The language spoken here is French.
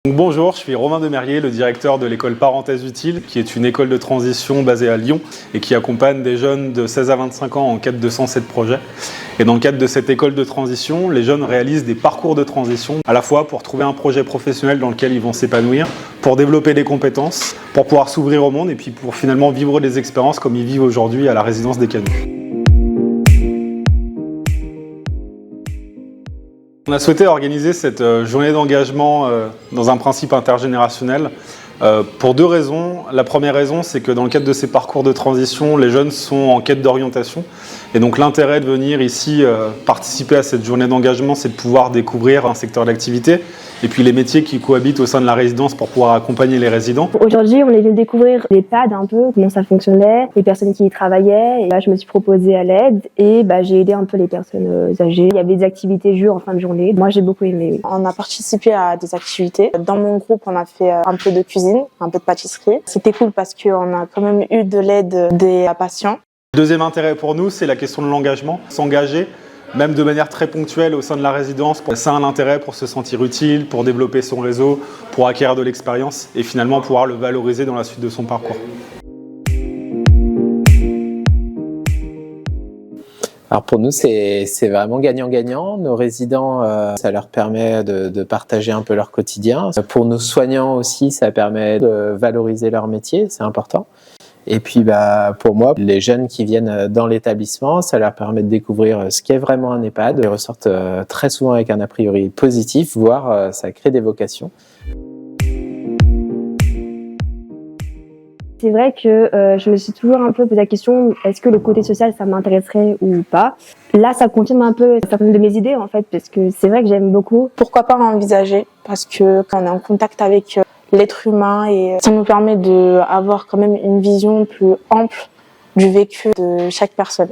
Donc bonjour, je suis Romain Demerrier, le directeur de l'école Parenthèse Utile, qui est une école de transition basée à Lyon et qui accompagne des jeunes de 16 à 25 ans en quête de sens et de projet. Et dans le cadre de cette école de transition, les jeunes réalisent des parcours de transition, à la fois pour trouver un projet professionnel dans lequel ils vont s'épanouir, pour développer des compétences, pour pouvoir s'ouvrir au monde et puis pour finalement vivre des expériences comme ils vivent aujourd'hui à la résidence des Canuts. On a souhaité organiser cette journée d'engagement dans un principe intergénérationnel pour deux raisons. La première raison, c'est que dans le cadre de ces parcours de transition, les jeunes sont en quête d'orientation. Et donc l'intérêt de venir ici participer à cette journée d'engagement, c'est de pouvoir découvrir un secteur d'activité et puis les métiers qui cohabitent au sein de la résidence pour pouvoir accompagner les résidents. Aujourd'hui, on est venu découvrir l'EHPAD un peu, comment ça fonctionnait, les personnes qui y travaillaient. Et là, je me suis proposée à l'aide et j'ai aidé un peu les personnes âgées. Il y avait des activités jeux en fin de journée. Moi, j'ai beaucoup aimé. Oui. On a participé à des activités. Dans mon groupe, on a fait un peu de cuisine, un peu de pâtisserie. C'était cool parce qu'on a quand même eu de l'aide des patients. Le deuxième intérêt pour nous, c'est la question de l'engagement. S'engager, même de manière très ponctuelle au sein de la résidence, ça a un intérêt pour se sentir utile, pour développer son réseau, pour acquérir de l'expérience et finalement pouvoir le valoriser dans la suite de son parcours. Alors pour nous, c'est vraiment gagnant-gagnant. Nos résidents, ça leur permet de partager un peu leur quotidien. Pour nos soignants aussi, ça permet de valoriser leur métier, c'est important. Et puis pour moi, les jeunes qui viennent dans l'établissement, ça leur permet de découvrir ce qu'est vraiment un EHPAD. Ils ressortent très souvent avec un a priori positif, voire ça crée des vocations. C'est vrai que je me suis toujours un peu posé la question, est-ce que le côté social, ça m'intéresserait ou pas? Là, ça confirme un peu certaines de mes idées, en fait, parce que c'est vrai que j'aime beaucoup. Pourquoi pas envisager? Parce que quand on est en contact avec l'être humain et ça nous permet d'avoir quand même une vision plus ample du vécu de chaque personne.